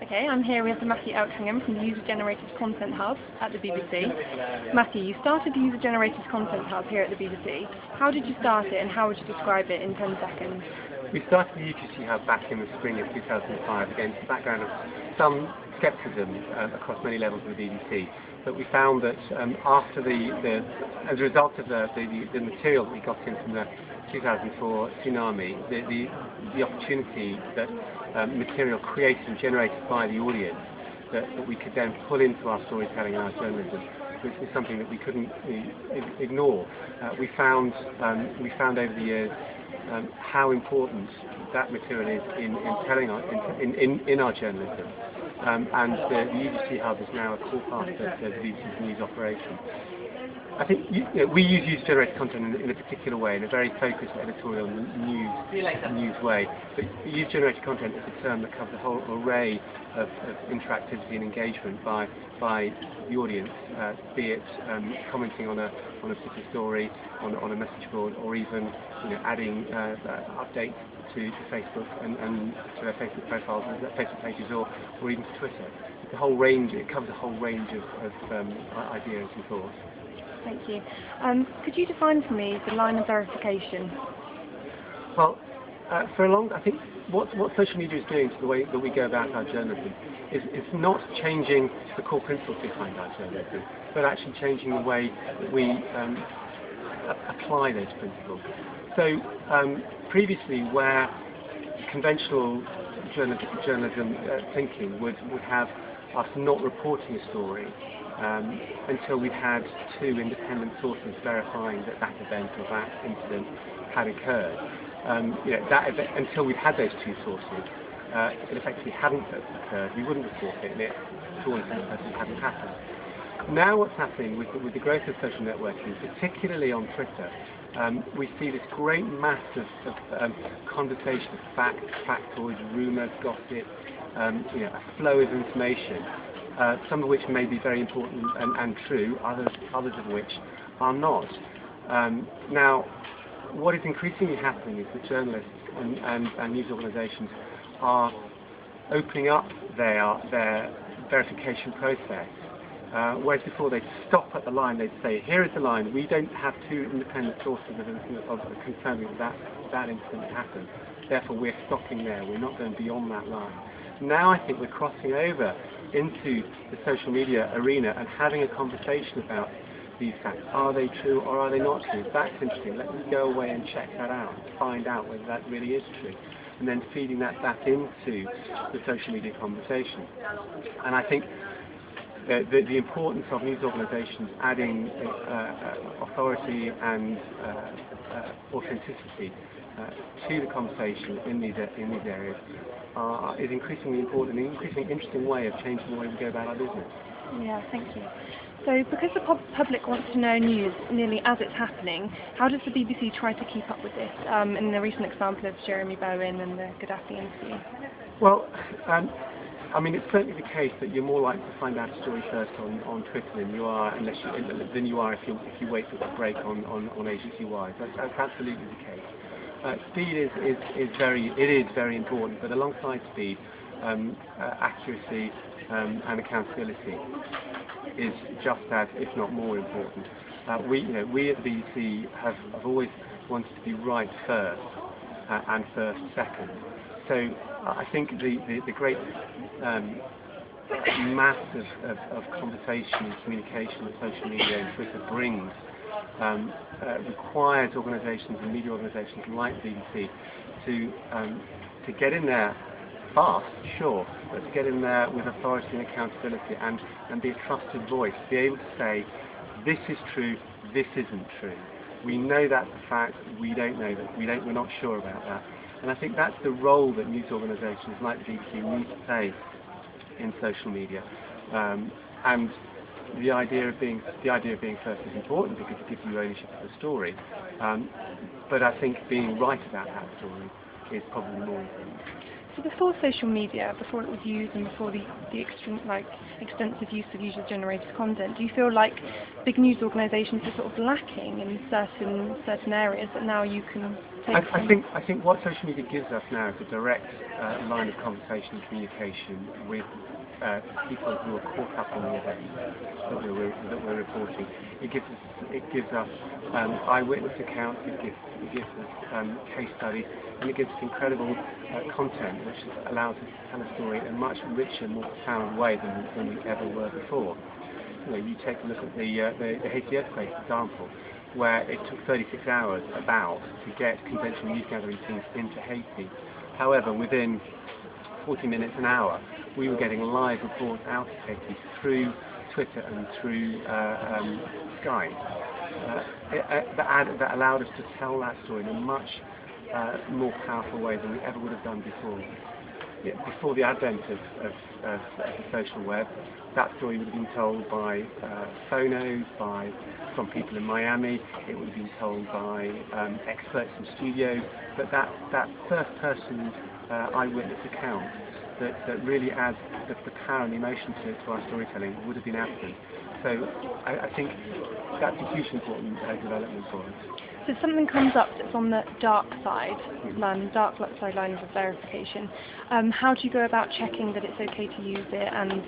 Okay, I'm here with Matthew Eltringham from the User-Generated Content Hub at the BBC. Matthew, you started the User-Generated Content Hub here at the BBC. How did you start it and how would you describe it in 10 seconds? We started the UGC Hub back in the spring of 2005 against the background of some scepticism across many levels of the BBC. But we found that after as a result of the material that we got in from the 2004 tsunami, the opportunity that material created and generated by the audience that we could then pull into our storytelling and our journalism, which is something that we couldn't ignore. We found over the years how important that material is in telling our journalism, and the UGC Hub is now a core part of the BBC's news operation. I think we use user-generated content in a particular way, in a very focused editorial news way. But user-generated content is a term that covers a whole array of interactivity and engagement by the audience, be it commenting on a particular story, on a message board, or even adding updates to Facebook and to their Facebook profiles, Facebook pages, or even to Twitter. It's a whole range. It covers a whole range of ideas and thoughts. Thank you. Could you define for me the line of verification? Well, I think what social media is doing to the way that we go about our journalism is not changing the core principles behind our journalism, but actually changing the way that we apply those principles. So previously, where conventional journalism thinking would have us not reporting a story until we'd had two independent sources verifying that event or that incident had occurred. Until we'd had those two sources, it effectively hadn't occurred. We wouldn't report it, and it hadn't happened. Now, what's happening with the growth of social networking, particularly on Twitter, we see this great mass of conversation of facts, factoids, rumours, gossip, a flow of information. Some of which may be very important and true, others of which are not. Now, what is increasingly happening is that journalists and news organisations are opening up their verification process. Whereas before they'd stop at the line, they'd say, here is the line, we don't have two independent sources of confirming that incident happened, therefore we're stopping there, we're not going beyond that line. Now I think we're crossing over into the social media arena and having a conversation about these facts. Are they true or are they not true? That's interesting. Let me go away and check that out, find out whether that really is true, and then feeding that back into the social media conversation. And I think the importance of news organisations adding authority and authenticity to the conversation in these areas is increasingly important, an increasingly interesting way of changing the way we go about our business. Yeah, thank you. So, because the public wants to know news nearly as it's happening, how does the BBC try to keep up with this? In the recent example of Jeremy Bowen and the Gaddafi interview. Well, I mean, it's certainly the case that you're more likely to find out a story first on Twitter than you are if you wait for the break on agency-wide. That's absolutely the case. Speed is very important, but alongside speed, accuracy and accountability is just as, if not more, important. We at the BBC have always wanted to be right first and first second. So I think the great mass of conversation and communication that social media and Twitter brings requires organisations and media organisations like the BBC to get in there fast, sure, but to get in there with authority and accountability and be a trusted voice, be able to say, this is true, this isn't true. We know that's a fact, we don't know that, we're not sure about that. And I think that's the role that news organisations like the BBC need to play in social media. And the idea of being first is important because it gives you ownership of the story. But I think being right about that story is probably more important. So before social media, before it was used and before the extensive use of user-generated content, do you feel like big news organisations are sort of lacking in certain areas that now you can take I think what social media gives us now is a direct line of conversation and communication with people who are caught up in the events that we're reporting. It gives us eyewitness accounts. It gives us case studies, and it gives us incredible content which allows us to tell a story in a much richer, more profound way than we ever were before. You take a look at the Haiti earthquake example, where it took 36 hours to get conventional news gathering teams into Haiti. However, within 40 minutes, an hour, we were getting live reports out of Haiti through Twitter and through Sky. That allowed us to tell that story in a much more powerful way than we ever would have done before. Before the advent of the social web, that story would have been told by phonos, from people in Miami. It would have been told by experts in studios. But that first-person eyewitness account that really adds the power and the emotion to our storytelling would have been absent. So I think that's a hugely important development for us. So if something comes up that's on the dark side lines of verification, how do you go about checking that it's okay to use it, and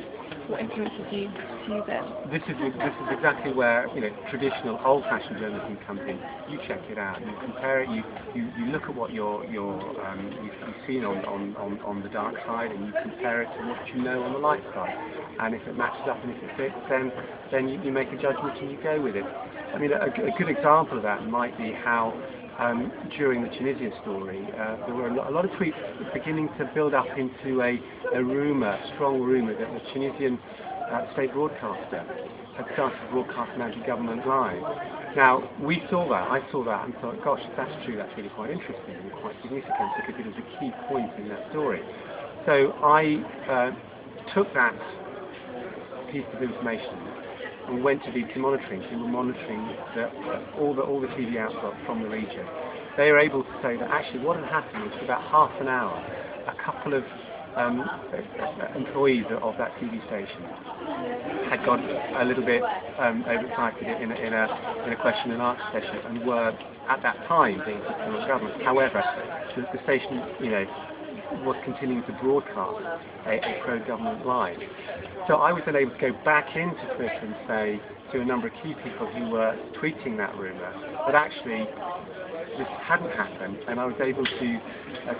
what influences you to use it? This is exactly where traditional old-fashioned journalism comes in. You check it out, you compare it, you look at what you've seen on the dark side, and you compare it to what you know on the light side. And if it matches up and if it fits, then you make a judgment and you go with it. I mean, a good example of that might be how during the Tunisia story, there were a lot of tweets beginning to build up into a strong rumour that the Tunisian state broadcaster had started to broadcast an anti-government live. Now, I saw that and thought, gosh, if that's true, that's really quite interesting and quite significant because it was a key point in that story. So I took that piece of information and went to BBC Monitoring, who were monitoring all the TV output from the region. They were able to say that actually what had happened was for about half an hour, a couple of employees of that TV station had got a little bit overexcited in a question and answer session and were at that time being critical of government. However, the station, was continuing to broadcast a pro-government live. So I was then able to go back into Twitter and say to a number of key people who were tweeting that rumour that actually this hadn't happened, and I was able to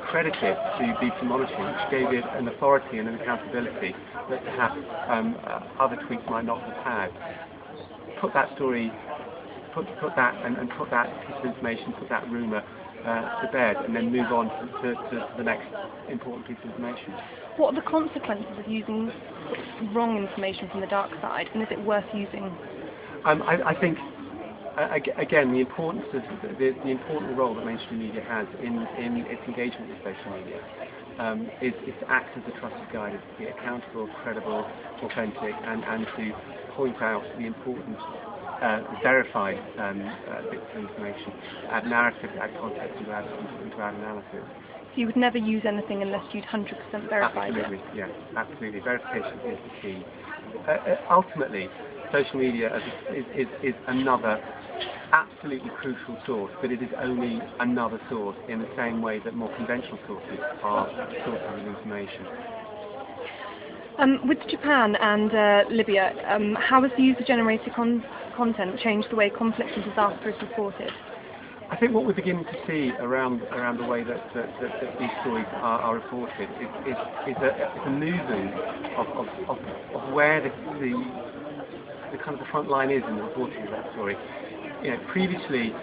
credit it to BBC Monitoring, which gave it an authority and an accountability that perhaps other tweets might not have had. Put that story, put that piece of information, put that rumour to bed, and then move on to the next important piece of information. What are the consequences of using wrong information from the dark side, and is it worth using? I think again the importance of the important role that mainstream media has in its engagement with social media is to act as a trusted guide, is to be accountable, credible, authentic, and to point out the important verified bits of information, add narrative, add context, and add analysis. So you would never use anything unless you'd 100% verified it? Absolutely, yes, absolutely. Verification is the key. Ultimately, social media is another absolutely crucial source, but it is only another source in the same way that more conventional sources are sources of information. With Japan and Libya, how has the user-generated content changed the way conflict and disaster is reported? I think what we're beginning to see around the way that these stories are reported is a movement of where the kind of the front line is in the reporting of that story. Previously,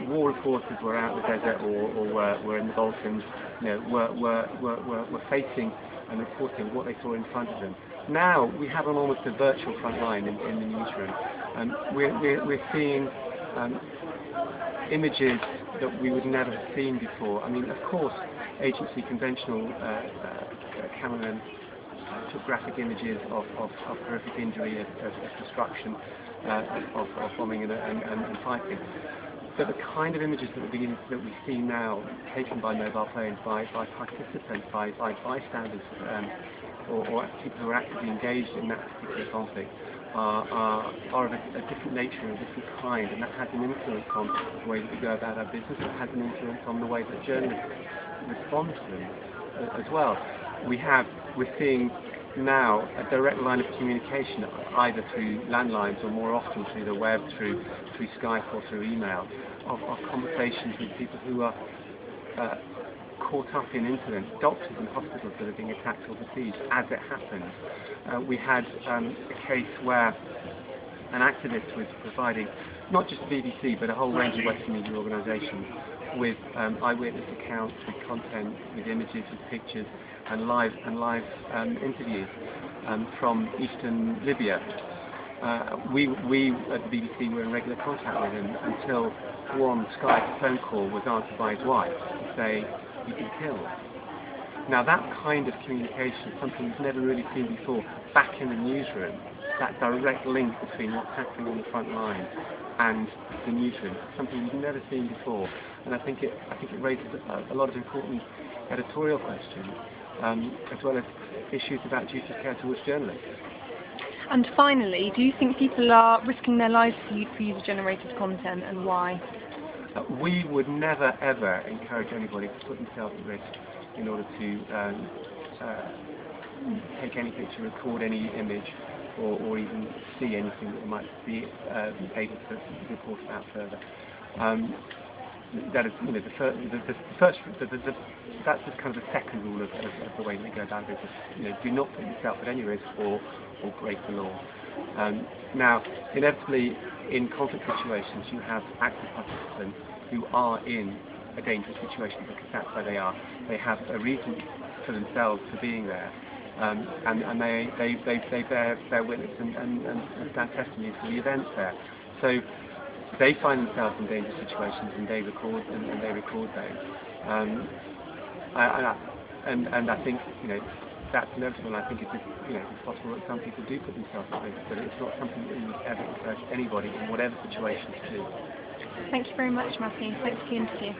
war reporters were out in the desert or were in the Balkans, were facing and reporting what they saw in front of them. Now we have almost a virtual front line in the newsroom. We're seeing images that we would never have seen before. I mean, of course, agency conventional cameramen took graphic images of horrific injury, of destruction, of bombing and fighting. but the kind of images that we see now taken by mobile phones, by participants, by bystanders, or people who are actively engaged in that particular conflict, are of a different nature and a different kind, and that has an influence on the way that we go about our business. It has an influence on the way that journalists respond to them as well. We're seeing now a direct line of communication, either through landlines or more often through the web, through Skype or through email, of conversations with people who are caught up in incidents, doctors in hospitals that are being attacked or besieged as it happens. We had a case where an activist was providing not just the BBC but a whole range of Western media organisations with eyewitness accounts, with content, with images, with pictures, and live interviews from eastern Libya. We at the BBC were in regular contact with him until one Skype phone call was answered by his wife to say he'd been killed. Now that kind of communication is something we've never really seen before back in the newsroom. That direct link between what's happening on the front line and the newsroom, something we've never seen before. And I think it raises a lot of important editorial questions, as well as issues about duty of care towards journalists. And finally, do you think people are risking their lives for user-generated content, and why? We would never ever encourage anybody to put themselves at risk in order to take any picture, record any image, or even see anything that might be able to report about further. That is, that's just kind of the second rule of the way we go about business. Do not put yourself at any risk or break the law. Now, inevitably, in conflict situations, you have active participants who are in a dangerous situation because that's where they are. They have a reason for themselves for being there, and they bear witness and stand testimony to the events there. So they find themselves in dangerous situations, and they record those. And I think that's inevitable. I think it's possible that some people do put themselves at risk, but it's not something that we would ever encourage anybody in whatever situation to do. Thank you very much, Matthew. Thanks for the interview.